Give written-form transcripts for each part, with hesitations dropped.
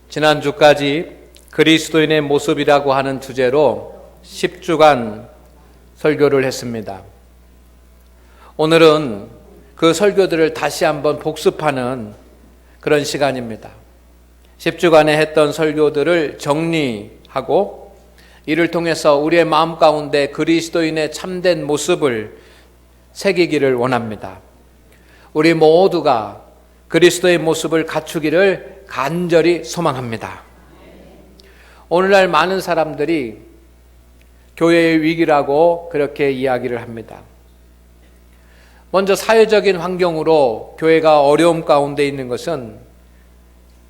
지난주까지 그리스도인의 모습이라고 하는 주제로 10주간 설교를 했습니다. 오늘은 그 설교들을 다시 한번 복습하는 그런 시간입니다. 10주간에 했던 설교들을 정리하고 이를 통해서 우리의 마음 가운데 그리스도인의 참된 모습을 새기기를 원합니다. 우리 모두가 그리스도의 모습을 갖추기를 간절히 소망합니다. 오늘날 많은 사람들이 교회의 위기라고 그렇게 이야기를 합니다. 먼저 사회적인 환경으로 교회가 어려움 가운데 있는 것은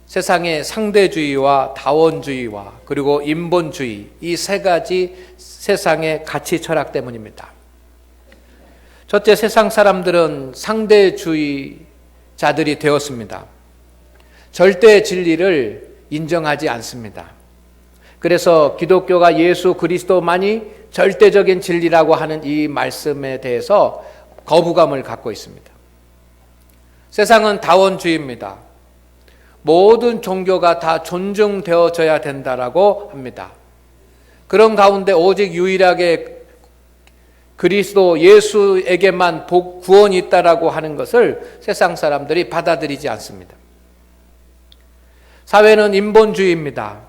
세상의 상대주의와 다원주의와 그리고 인본주의, 이 세 가지 세상의 가치 철학 때문입니다. 첫째, 세상 사람들은 상대주의자들이 되었습니다. 절대 진리를 인정하지 않습니다. 그래서 기독교가 예수 그리스도만이 절대적인 진리라고 하는 이 말씀에 대해서 거부감을 갖고 있습니다. 세상은 다원주의입니다. 모든 종교가 다 존중되어져야 된다라고 합니다. 그런 가운데 오직 유일하게 그리스도 예수에게만 구원이 있다라고 하는 것을 세상 사람들이 받아들이지 않습니다. 사회는 인본주의입니다.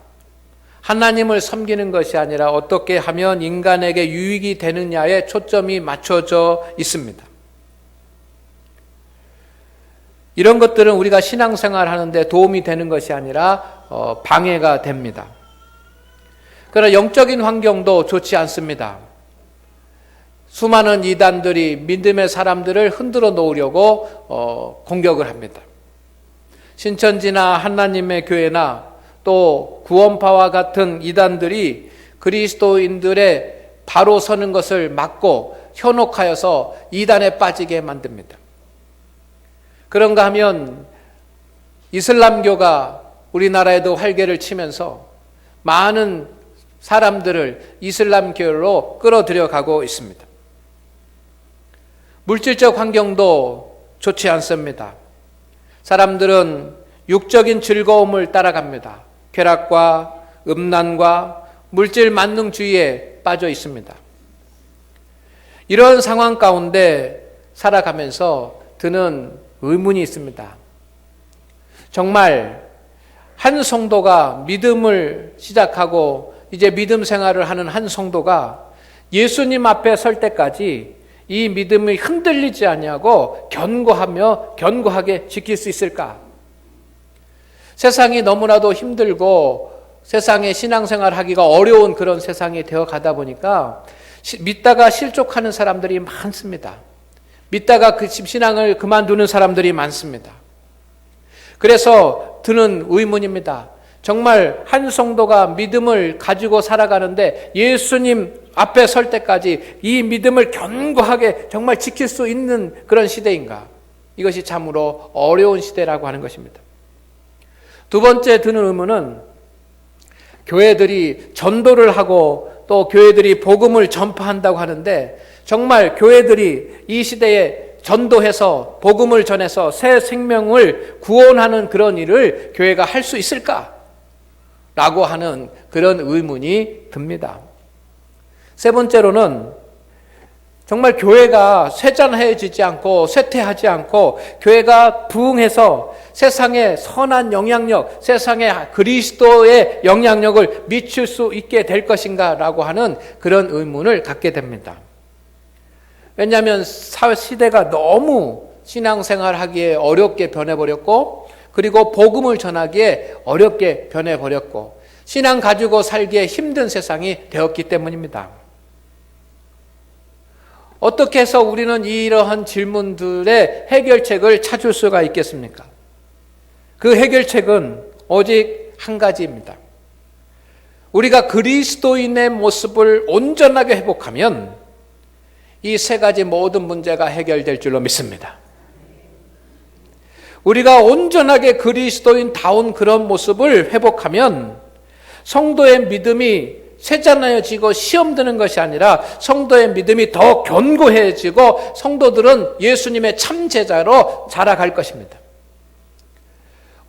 하나님을 섬기는 것이 아니라 어떻게 하면 인간에게 유익이 되느냐에 초점이 맞춰져 있습니다. 이런 것들은 우리가 신앙생활 하는데 도움이 되는 것이 아니라 방해가 됩니다. 그러나 영적인 환경도 좋지 않습니다. 수많은 이단들이 믿음의 사람들을 흔들어 놓으려고 공격을 합니다. 신천지나 하나님의 교회나 또 구원파와 같은 이단들이 그리스도인들의 바로 서는 것을 막고 현혹하여서 이단에 빠지게 만듭니다. 그런가 하면 이슬람교가 우리나라에도 활개를 치면서 많은 사람들을 이슬람교로 끌어들여 가고 있습니다. 물질적 환경도 좋지 않습니다. 사람들은 육적인 즐거움을 따라갑니다. 쾌락과 음란과 물질 만능주의에 빠져 있습니다. 이런 상황 가운데 살아가면서 드는 의문이 있습니다. 정말 한 성도가 믿음을 시작하고 이제 믿음 생활을 하는 한 성도가 예수님 앞에 설 때까지 이 믿음이 흔들리지 아니하고 견고하게 지킬 수 있을까? 세상이 너무나도 힘들고 세상에 신앙생활 하기가 어려운 그런 세상이 되어 가다 보니까 믿다가 실족하는 사람들이 많습니다. 믿다가 그 신앙을 그만두는 사람들이 많습니다. 그래서 드는 의문입니다. 정말 한 성도가 믿음을 가지고 살아가는데 예수님 앞에 설 때까지 이 믿음을 견고하게 정말 지킬 수 있는 그런 시대인가? 이것이 참으로 어려운 시대라고 하는 것입니다. 두 번째 드는 의문은 교회들이 전도를 하고 또 교회들이 복음을 전파한다고 하는데 정말 교회들이 이 시대에 전도해서 복음을 전해서 새 생명을 구원하는 그런 일을 교회가 할 수 있을까? 라고 하는 그런 의문이 듭니다. 세 번째로는 정말 교회가 쇠잔해지지 않고 쇠퇴하지 않고 교회가 부흥해서 세상에 선한 영향력, 세상에 그리스도의 영향력을 미칠 수 있게 될 것인가 라고 하는 그런 의문을 갖게 됩니다. 왜냐하면 시대가 너무 신앙생활하기에 어렵게 변해버렸고 그리고 복음을 전하기에 어렵게 변해버렸고 신앙 가지고 살기에 힘든 세상이 되었기 때문입니다. 어떻게 해서 우리는 이러한 질문들의 해결책을 찾을 수가 있겠습니까? 그 해결책은 오직 한 가지입니다. 우리가 그리스도인의 모습을 온전하게 회복하면 이 세 가지 모든 문제가 해결될 줄로 믿습니다. 우리가 온전하게 그리스도인다운 그런 모습을 회복하면 성도의 믿음이 쇠잔해지고 시험 드는 것이 아니라 성도의 믿음이 더 견고해지고 성도들은 예수님의 참 제자로 자라갈 것입니다.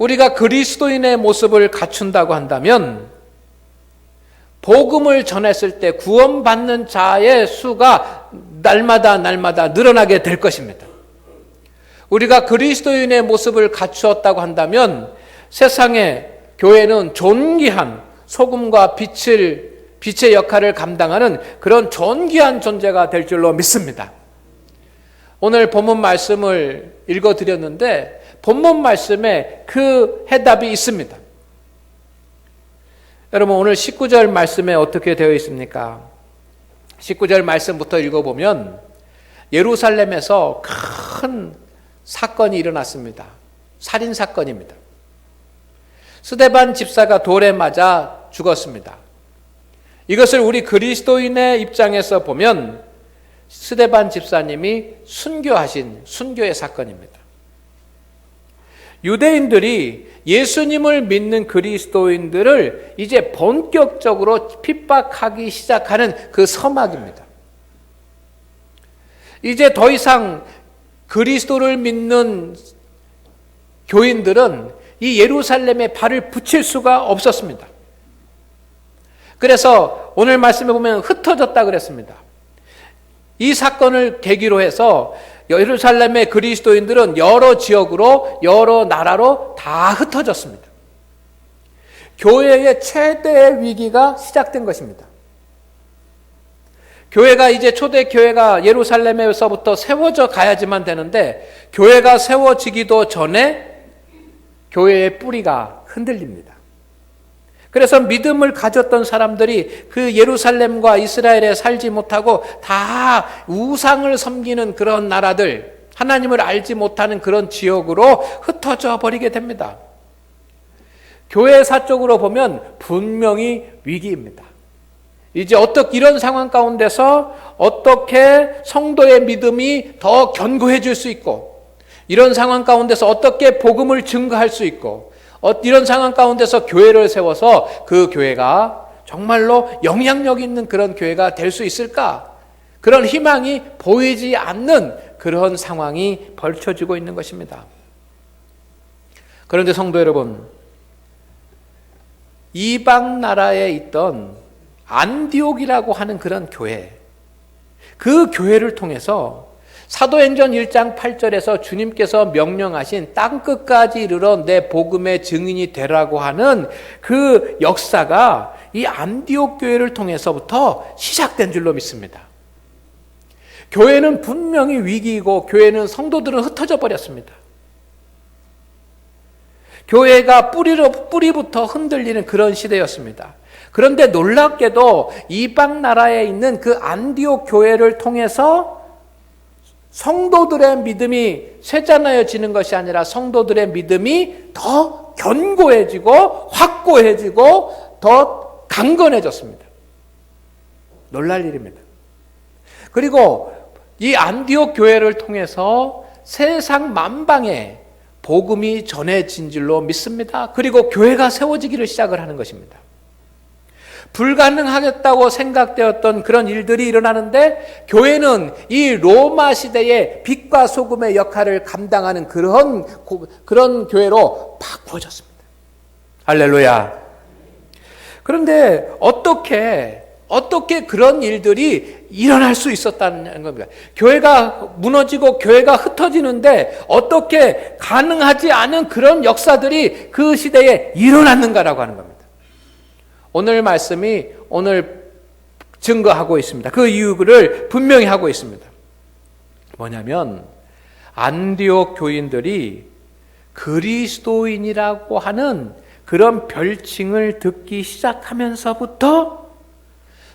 우리가 그리스도인의 모습을 갖춘다고 한다면 복음을 전했을 때 구원받는 자의 수가 날마다 늘어나게 될 것입니다. 우리가 그리스도인의 모습을 갖추었다고 한다면 세상에 교회는 존귀한 소금과 빛의 역할을 감당하는 그런 존귀한 존재가 될 줄로 믿습니다. 오늘 본문 말씀을 읽어드렸는데 본문 말씀에 그 해답이 있습니다. 여러분, 오늘 19절 말씀에 어떻게 되어 있습니까? 19절 말씀부터 읽어보면 예루살렘에서 큰 사건이 일어났습니다. 살인사건입니다. 스데반 집사가 돌에 맞아 죽었습니다. 이것을 우리 그리스도인의 입장에서 보면 스데반 집사님이 순교하신 순교의 사건입니다. 유대인들이 예수님을 믿는 그리스도인들을 이제 본격적으로 핍박하기 시작하는 그 서막입니다. 이제 더 이상 그리스도를 믿는 교인들은 이 예루살렘에 발을 붙일 수가 없었습니다. 그래서 오늘 말씀에 보면 흩어졌다 그랬습니다. 이 사건을 계기로 해서 예루살렘의 그리스도인들은 여러 지역으로 여러 나라로 다 흩어졌습니다. 교회의 최대의 위기가 시작된 것입니다. 교회가 이제 초대 교회가 예루살렘에서부터 세워져 가야지만 되는데 교회가 세워지기도 전에 교회의 뿌리가 흔들립니다. 그래서 믿음을 가졌던 사람들이 그 예루살렘과 이스라엘에 살지 못하고 다 우상을 섬기는 그런 나라들, 하나님을 알지 못하는 그런 지역으로 흩어져 버리게 됩니다. 교회사적으로 보면 분명히 위기입니다. 이제 이런 상황 가운데서 어떻게 성도의 믿음이 더 견고해질 수 있고, 이런 상황 가운데서 어떻게 복음을 증거할 수 있고, 이런 상황 가운데서 교회를 세워서 그 교회가 정말로 영향력 있는 그런 교회가 될 수 있을까? 그런 희망이 보이지 않는 그런 상황이 벌쳐지고 있는 것입니다. 그런데 성도 여러분, 이방 나라에 있던 안디옥이라고 하는 그런 교회, 그 교회를 통해서 사도행전 1장 8절에서 주님께서 명령하신 땅끝까지 이르러 내 복음의 증인이 되라고 하는 그 역사가 이 안디옥 교회를 통해서부터 시작된 줄로 믿습니다. 교회는 분명히 위기이고 교회는 성도들은 흩어져 버렸습니다. 교회가 뿌리부터 흔들리는 그런 시대였습니다. 그런데 놀랍게도 이방 나라에 있는 그 안디옥 교회를 통해서 성도들의 믿음이 쇠잔하여지는 것이 아니라 성도들의 믿음이 더 견고해지고 확고해지고 더 강건해졌습니다. 놀랄 일입니다. 그리고 이 안디옥 교회를 통해서 세상 만방에 복음이 전해진 줄로 믿습니다. 그리고 교회가 세워지기를 시작을 하는 것입니다. 불가능하겠다고 생각되었던 그런 일들이 일어나는데 교회는 이 로마 시대의 빛과 소금의 역할을 감당하는 그런 교회로 바꾸어졌습니다. 할렐루야. 그런데 어떻게 그런 일들이 일어날 수 있었다는 겁니까? 교회가 무너지고 교회가 흩어지는데 어떻게 가능하지 않은 그런 역사들이 그 시대에 일어났는가라고 하는 겁니다. 오늘 말씀이 오늘 증거하고 있습니다. 그 이유를 분명히 하고 있습니다. 뭐냐면 안디옥 교인들이 그리스도인이라고 하는 그런 별칭을 듣기 시작하면서부터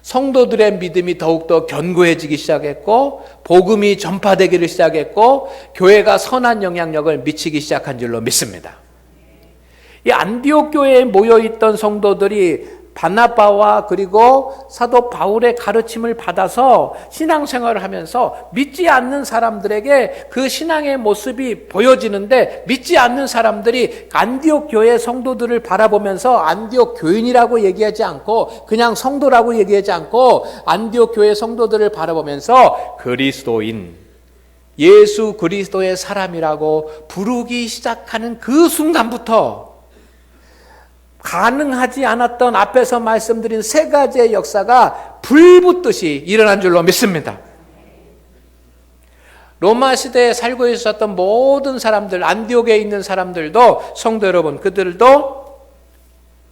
성도들의 믿음이 더욱더 견고해지기 시작했고 복음이 전파되기를 시작했고 교회가 선한 영향력을 미치기 시작한 줄로 믿습니다. 이 안디옥 교회에 모여있던 성도들이 바나바와 그리고 사도 바울의 가르침을 받아서 신앙생활을 하면서 믿지 않는 사람들에게 그 신앙의 모습이 보여지는데 믿지 않는 사람들이 안디옥 교회 성도들을 바라보면서 안디옥 교인이라고 얘기하지 않고 그냥 성도라고 얘기하지 않고 안디옥 교회 성도들을 바라보면서 그리스도인, 예수 그리스도의 사람이라고 부르기 시작하는 그 순간부터 가능하지 않았던 앞에서 말씀드린 세 가지의 역사가 불붙듯이 일어난 줄로 믿습니다. 로마 시대에 살고 있었던 모든 사람들, 안디옥에 있는 사람들도, 성도 여러분,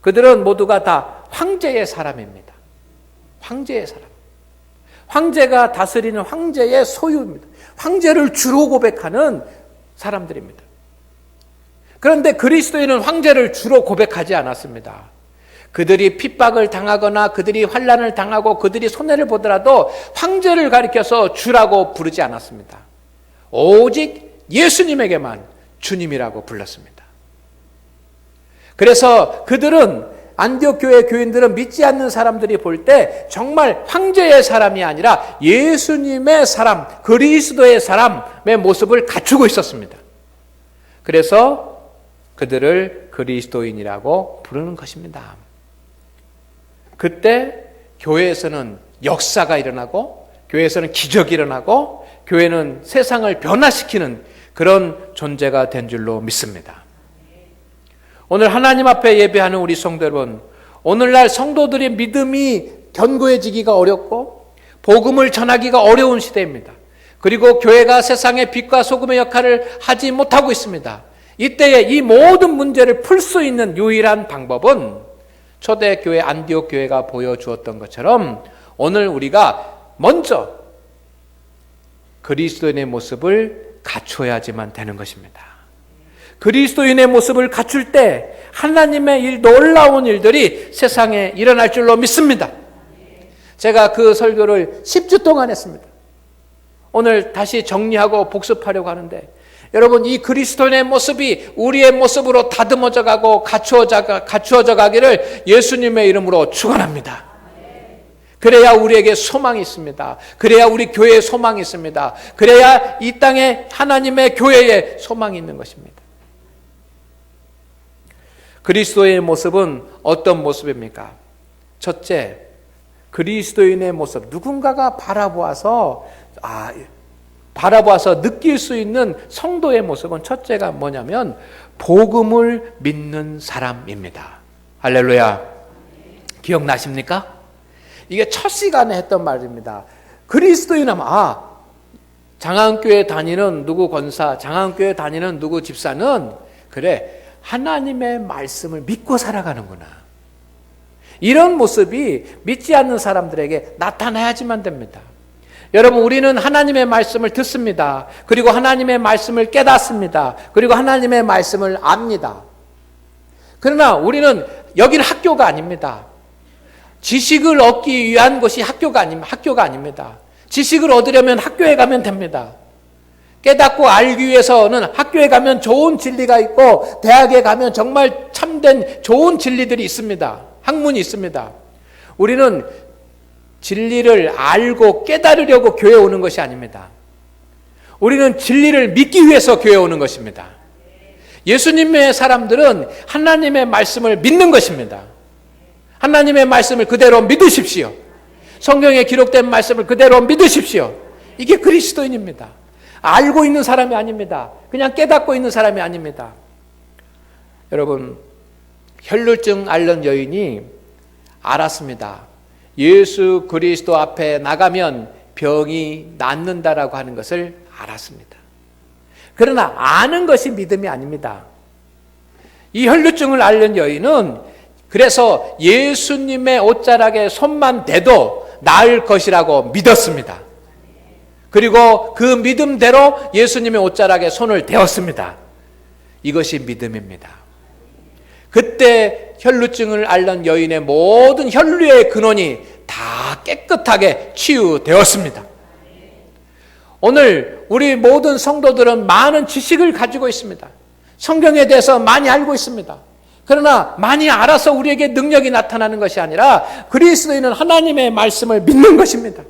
그들은 모두가 다 황제의 사람입니다. 황제의 사람. 황제가 다스리는 황제의 소유입니다. 황제를 주로 고백하는 사람들입니다. 그런데 그리스도인은 황제를 주로 고백하지 않았습니다. 그들이 핍박을 당하거나 그들이 환난을 당하고 그들이 손해를 보더라도 황제를 가리켜서 주라고 부르지 않았습니다. 오직 예수님에게만 주님이라고 불렀습니다. 그래서 그들은, 안디옥 교회 교인들은 믿지 않는 사람들이 볼 때 정말 황제의 사람이 아니라 예수님의 사람, 그리스도의 사람의 모습을 갖추고 있었습니다. 그래서 그들을 그리스도인이라고 부르는 것입니다. 그때 교회에서는 역사가 일어나고, 교회에서는 기적이 일어나고, 교회는 세상을 변화시키는 그런 존재가 된 줄로 믿습니다. 오늘 하나님 앞에 예배하는 우리 성도 여러분, 오늘날 성도들의 믿음이 견고해지기가 어렵고 복음을 전하기가 어려운 시대입니다. 그리고 교회가 세상의 빛과 소금의 역할을 하지 못하고 있습니다. 이때에 이 모든 문제를 풀 수 있는 유일한 방법은 초대교회 안디옥 교회가 보여주었던 것처럼 오늘 우리가 먼저 그리스도인의 모습을 갖추어야지만 되는 것입니다. 그리스도인의 모습을 갖출 때 하나님의 놀라운 일들이 세상에 일어날 줄로 믿습니다. 제가 그 설교를 10주 동안 했습니다. 오늘 다시 정리하고 복습하려고 하는데, 여러분, 이 그리스도인의 모습이 우리의 모습으로 다듬어져 가고 갖추어져 가기를 예수님의 이름으로 축원합니다. 그래야 우리에게 소망이 있습니다. 그래야 우리 교회에 소망이 있습니다. 그래야 이 땅에 하나님의 교회에 소망이 있는 것입니다. 그리스도의 모습은 어떤 모습입니까? 첫째, 그리스도인의 모습. 누군가가 바라보아서 느낄 수 있는 성도의 모습은 첫째가 뭐냐면 복음을 믿는 사람입니다. 할렐루야. 기억나십니까? 이게 첫 시간에 했던 말입니다. 그리스도인은 장안교회 다니는 누구 권사, 장안교회 다니는 누구 집사는 그래, 하나님의 말씀을 믿고 살아가는구나. 이런 모습이 믿지 않는 사람들에게 나타나야지만 됩니다. 여러분, 우리는 하나님의 말씀을 듣습니다. 그리고 하나님의 말씀을 깨닫습니다. 그리고 하나님의 말씀을 압니다. 그러나 우리는 여기는 학교가 아닙니다. 지식을 얻기 위한 것이 학교가 아닙니다. 지식을 얻으려면 학교에 가면 됩니다. 깨닫고 알기 위해서는 학교에 가면 좋은 진리가 있고 대학에 가면 정말 참된 좋은 진리들이 있습니다. 학문이 있습니다. 우리는 진리를 알고 깨달으려고 교회에 오는 것이 아닙니다. 우리는 진리를 믿기 위해서 교회에 오는 것입니다. 예수님의 사람들은 하나님의 말씀을 믿는 것입니다. 하나님의 말씀을 그대로 믿으십시오. 성경에 기록된 말씀을 그대로 믿으십시오. 이게 그리스도인입니다. 알고 있는 사람이 아닙니다. 그냥 깨닫고 있는 사람이 아닙니다. 여러분, 혈루증 앓는 여인이 알았습니다. 예수 그리스도 앞에 나가면 병이 낫는다라고 하는 것을 알았습니다. 그러나 아는 것이 믿음이 아닙니다. 이 혈루증을 앓는 여인은 그래서 예수님의 옷자락에 손만 대도 나을 것이라고 믿었습니다. 그리고 그 믿음대로 예수님의 옷자락에 손을 대었습니다. 이것이 믿음입니다. 그때 혈루증을 앓는 여인의 모든 혈루의 근원이 다 깨끗하게 치유되었습니다. 오늘 우리 모든 성도들은 많은 지식을 가지고 있습니다. 성경에 대해서 많이 알고 있습니다. 그러나 많이 알아서 우리에게 능력이 나타나는 것이 아니라 그리스도인은 하나님의 말씀을 믿는 것입니다.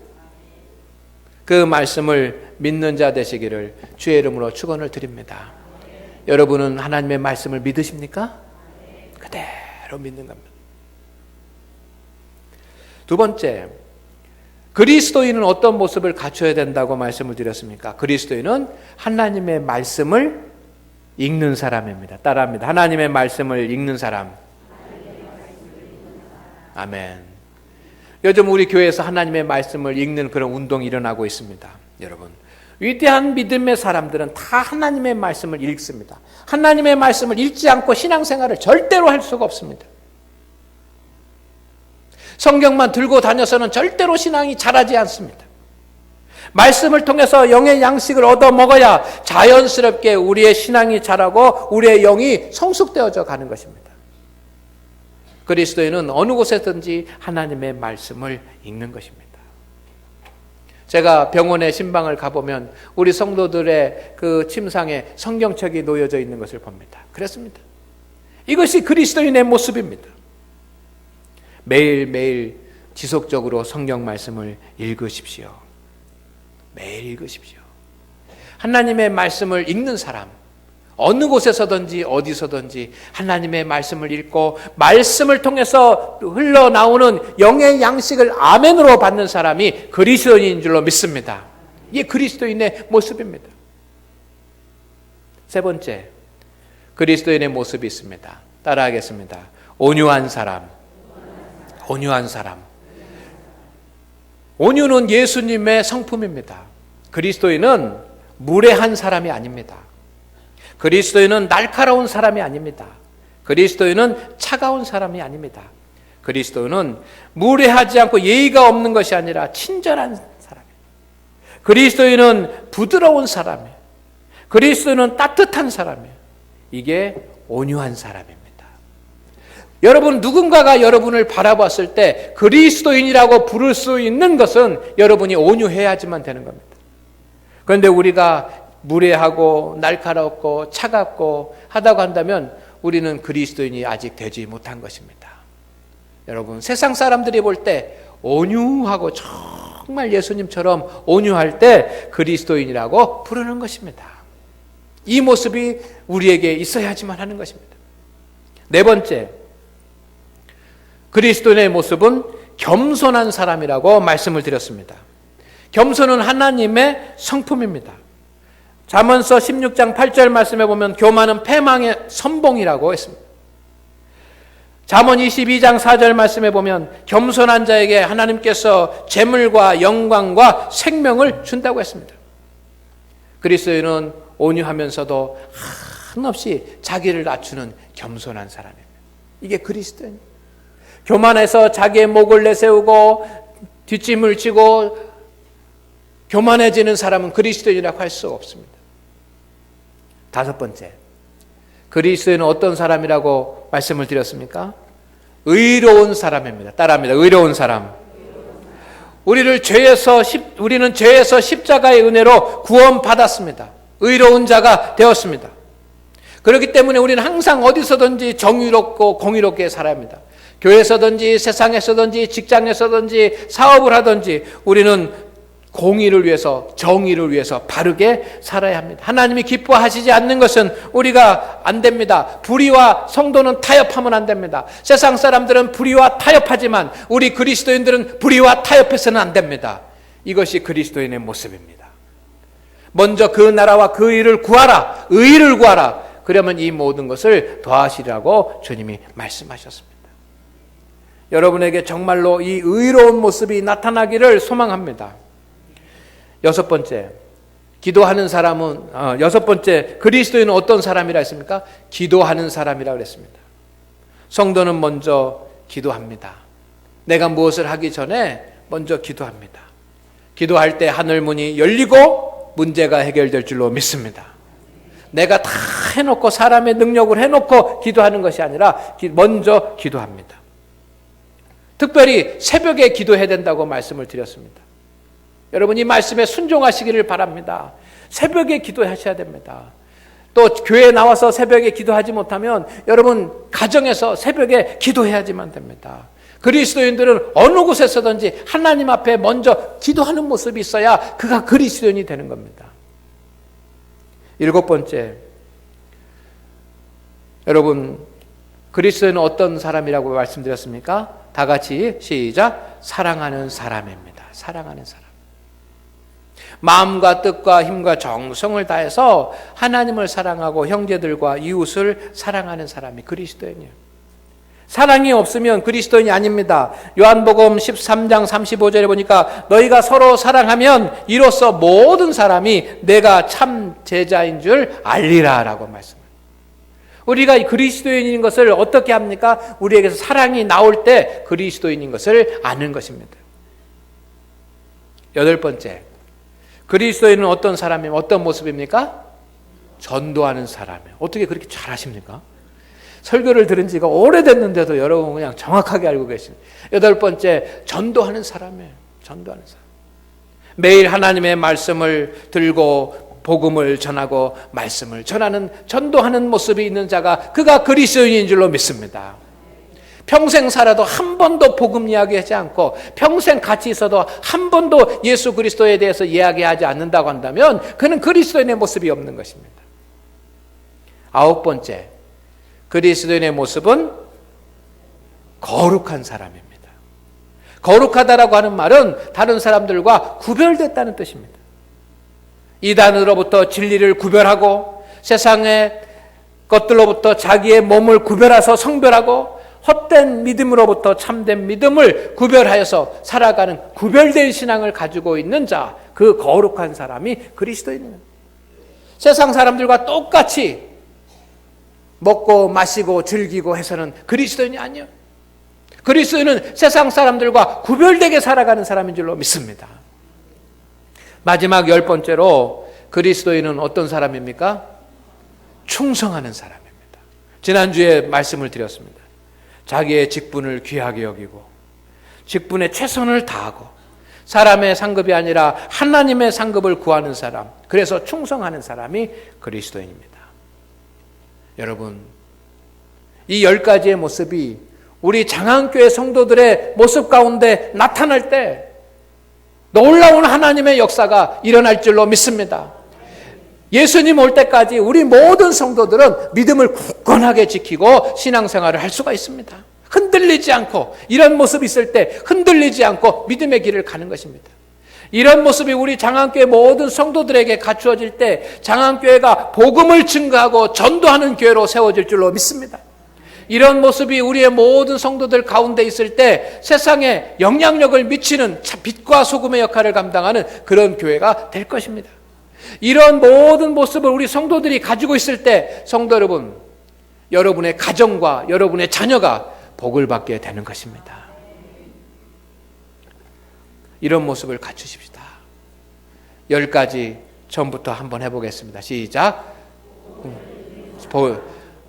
그 말씀을 믿는 자 되시기를 주의 이름으로 축원을 드립니다. 여러분은 하나님의 말씀을 믿으십니까? 그대로 믿는 겁니다. 두 번째, 그리스도인은 어떤 모습을 갖춰야 된다고 말씀을 드렸습니까? 그리스도인은 하나님의 말씀을 읽는 사람입니다. 따라합니다. 하나님의 말씀을 읽는 사람. 아멘. 요즘 우리 교회에서 하나님의 말씀을 읽는 그런 운동이 일어나고 있습니다. 여러분, 위대한 믿음의 사람들은 다 하나님의 말씀을 읽습니다. 하나님의 말씀을 읽지 않고 신앙생활을 절대로 할 수가 없습니다. 성경만 들고 다녀서는 절대로 신앙이 자라지 않습니다. 말씀을 통해서 영의 양식을 얻어 먹어야 자연스럽게 우리의 신앙이 자라고 우리의 영이 성숙되어져 가는 것입니다. 그리스도인은 어느 곳에든지 하나님의 말씀을 읽는 것입니다. 제가 병원에 신방을 가보면 우리 성도들의 그 침상에 성경책이 놓여져 있는 것을 봅니다. 그렇습니다. 이것이 그리스도인의 모습입니다. 매일매일 지속적으로 성경 말씀을 읽으십시오. 매일 읽으십시오. 하나님의 말씀을 읽는 사람, 어느 곳에서든지 어디서든지 하나님의 말씀을 읽고 말씀을 통해서 흘러나오는 영의 양식을 아멘으로 받는 사람이 그리스도인인 줄로 믿습니다. 이게 그리스도인의 모습입니다. 세 번째, 그리스도인의 모습이 있습니다. 따라하겠습니다. 온유한 사람. 온유한 사람. 온유는 예수님의 성품입니다. 그리스도인은 무례한 사람이 아닙니다. 그리스도인은 날카로운 사람이 아닙니다. 그리스도인은 차가운 사람이 아닙니다. 그리스도인은 무례하지 않고 예의가 없는 것이 아니라 친절한 사람이에요. 그리스도인은 부드러운 사람이에요. 그리스도인은 따뜻한 사람이에요. 이게 온유한 사람입니다. 여러분, 누군가가 여러분을 바라봤을 때 그리스도인이라고 부를 수 있는 것은 여러분이 온유해야지만 되는 겁니다. 그런데 우리가 무례하고 날카롭고 차갑고 하다고 한다면 우리는 그리스도인이 아직 되지 못한 것입니다. 여러분, 세상 사람들이 볼 때 온유하고 정말 예수님처럼 온유할 때 그리스도인이라고 부르는 것입니다. 이 모습이 우리에게 있어야지만 하는 것입니다. 네 번째, 그리스도인의 모습은 겸손한 사람이라고 말씀을 드렸습니다. 겸손은 하나님의 성품입니다. 잠언서 16장 8절 말씀에 보면 교만은 패망의 선봉이라고 했습니다. 잠언 22장 4절 말씀에 보면 겸손한 자에게 하나님께서 재물과 영광과 생명을 준다고 했습니다. 그리스도인은 온유하면서도 한없이 자기를 낮추는 겸손한 사람입니다. 이게 그리스도인입니다. 교만해서 자기의 목을 내세우고 뒷짐을 지고 교만해지는 사람은 그리스도인이라고 할 수 없습니다. 다섯 번째, 그리스도인은 어떤 사람이라고 말씀을 드렸습니까? 의로운 사람입니다. 따라합니다. 의로운 사람. 우리는 죄에서 십자가의 은혜로 구원받았습니다. 의로운 자가 되었습니다. 그렇기 때문에 우리는 항상 어디서든지 정의롭고 공의롭게 살아야 합니다. 교회에서든지 세상에서든지 직장에서든지 사업을 하든지 우리는 공의를 위해서, 정의를 위해서 바르게 살아야 합니다. 하나님이 기뻐하시지 않는 것은 우리가 안 됩니다. 불의와 성도는 타협하면 안 됩니다. 세상 사람들은 불의와 타협하지만 우리 그리스도인들은 불의와 타협해서는 안 됩니다. 이것이 그리스도인의 모습입니다. 먼저 그 나라와 그 일을 구하라. 의를 구하라. 그러면 이 모든 것을 더하시라고 주님이 말씀하셨습니다. 여러분에게 정말로 이 의로운 모습이 나타나기를 소망합니다. 여섯 번째, 기도하는 사람은 여섯 번째, 그리스도인은 어떤 사람이라 했습니까? 기도하는 사람이라고 그랬습니다. 성도는 먼저 기도합니다. 내가 무엇을 하기 전에 먼저 기도합니다. 기도할 때 하늘 문이 열리고 문제가 해결될 줄로 믿습니다. 내가 다 해놓고 사람의 능력을 해놓고 기도하는 것이 아니라 먼저 기도합니다. 특별히 새벽에 기도해야 된다고 말씀을 드렸습니다. 여러분, 이 말씀에 순종하시기를 바랍니다. 새벽에 기도하셔야 됩니다. 또 교회에 나와서 새벽에 기도하지 못하면 여러분 가정에서 새벽에 기도해야지만 됩니다. 그리스도인들은 어느 곳에서든지 하나님 앞에 먼저 기도하는 모습이 있어야 그가 그리스도인이 되는 겁니다. 일곱 번째, 여러분 그리스도인은 어떤 사람이라고 말씀드렸습니까? 다 같이 시작. 사랑하는 사람입니다. 사랑하는 사람. 마음과 뜻과 힘과 정성을 다해서 하나님을 사랑하고 형제들과 이웃을 사랑하는 사람이 그리스도인이에요. 사랑이 없으면 그리스도인이 아닙니다. 요한복음 13장 35절에 보니까 너희가 서로 사랑하면 이로써 모든 사람이 내가 참 제자인 줄 알리라 라고 말씀합니다. 우리가 그리스도인인 것을 어떻게 합니까? 우리에게서 사랑이 나올 때 그리스도인인 것을 아는 것입니다. 8번째, 그리스도인은 어떤 사람이며 어떤 모습입니까? 전도하는 사람이에요. 어떻게 그렇게 잘하십니까? 설교를 들은 지가 오래됐는데도 여러분 그냥 정확하게 알고 계십니다. 8번째, 전도하는 사람이에요. 전도하는 사람. 매일 하나님의 말씀을 들고 복음을 전하고 말씀을 전하는, 전도하는 모습이 있는 자가 그가 그리스도인인 줄로 믿습니다. 평생 살아도 한 번도 복음 이야기하지 않고 평생 같이 있어도 한 번도 예수 그리스도에 대해서 이야기하지 않는다고 한다면 그는 그리스도인의 모습이 없는 것입니다. 9번째, 그리스도인의 모습은 거룩한 사람입니다. 거룩하다라고 하는 말은 다른 사람들과 구별됐다는 뜻입니다. 이단으로부터 진리를 구별하고 세상의 것들로부터 자기의 몸을 구별해서 성별하고 헛된 믿음으로부터 참된 믿음을 구별하여서 살아가는 구별된 신앙을 가지고 있는 자, 그 거룩한 사람이 그리스도인입니다. 세상 사람들과 똑같이 먹고 마시고 즐기고 해서는 그리스도인이 아니에요. 그리스도인은 세상 사람들과 구별되게 살아가는 사람인 줄로 믿습니다. 마지막 10번째로 그리스도인은 어떤 사람입니까? 충성하는 사람입니다. 지난주에 말씀을 드렸습니다. 자기의 직분을 귀하게 여기고 직분에 최선을 다하고 사람의 상급이 아니라 하나님의 상급을 구하는 사람, 그래서 충성하는 사람이 그리스도인입니다. 여러분, 이 10가지의 모습이 우리 장안교회 성도들의 모습 가운데 나타날 때 놀라운 하나님의 역사가 일어날 줄로 믿습니다. 예수님 올 때까지 우리 모든 성도들은 믿음을 굳건하게 지키고 신앙생활을 할 수가 있습니다. 흔들리지 않고, 이런 모습이 있을 때 흔들리지 않고 믿음의 길을 가는 것입니다. 이런 모습이 우리 장안교회 모든 성도들에게 갖추어질 때 장안교회가 복음을 증거하고 전도하는 교회로 세워질 줄로 믿습니다. 이런 모습이 우리의 모든 성도들 가운데 있을 때 세상에 영향력을 미치는 빛과 소금의 역할을 감당하는 그런 교회가 될 것입니다. 이런 모든 모습을 우리 성도들이 가지고 있을 때 성도 여러분, 여러분의 가정과 여러분의 자녀가 복을 받게 되는 것입니다. 이런 모습을 갖추십시다. 10가지 처음부터 한번 해보겠습니다. 시작.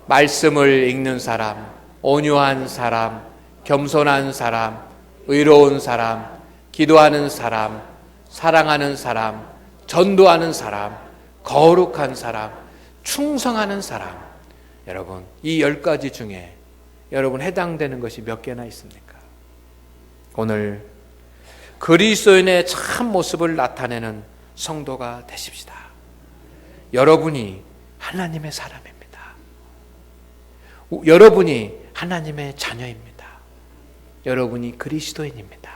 말씀을 읽는 사람, 온유한 사람, 겸손한 사람, 의로운 사람, 기도하는 사람, 사랑하는 사람, 전도하는 사람, 거룩한 사람, 충성하는 사람. 여러분, 이 10가지 중에 여러분 해당되는 것이 몇 개나 있습니까? 오늘 그리스도인의 참 모습을 나타내는 성도가 되십시다. 여러분이 하나님의 사람입니다. 여러분이 하나님의 자녀입니다. 여러분이 그리스도인입니다.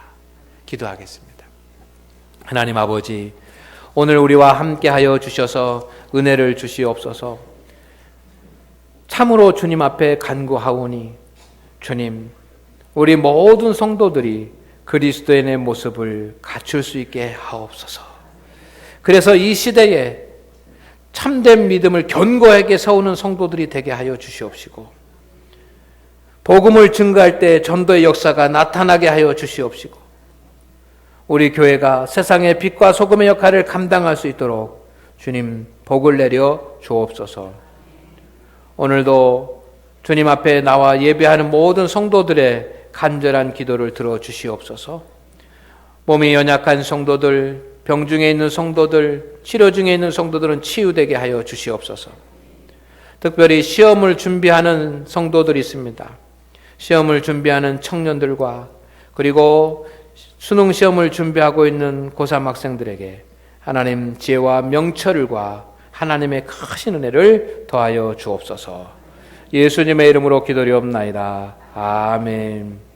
기도하겠습니다. 하나님 아버지, 오늘 우리와 함께하여 주셔서 은혜를 주시옵소서. 참으로 주님 앞에 간구하오니 주님, 우리 모든 성도들이 그리스도인의 모습을 갖출 수 있게 하옵소서. 그래서 이 시대에 참된 믿음을 견고하게 세우는 성도들이 되게 하여 주시옵시고, 복음을 증거할 때 전도의 역사가 나타나게 하여 주시옵시고, 우리 교회가 세상의 빛과 소금의 역할을 감당할 수 있도록 주님 복을 내려 주옵소서. 오늘도 주님 앞에 나와 예배하는 모든 성도들의 간절한 기도를 들어 주시옵소서. 몸이 연약한 성도들, 병 중에 있는 성도들, 치료 중에 있는 성도들은 치유되게 하여 주시옵소서. 특별히 시험을 준비하는 성도들이 있습니다. 시험을 준비하는 청년들과 그리고 수능 시험을 준비하고 있는 고3 학생들에게 하나님 지혜와 명철과 하나님의 크신 은혜를 더하여 주옵소서. 예수님의 이름으로 기도리옵나이다. 아멘.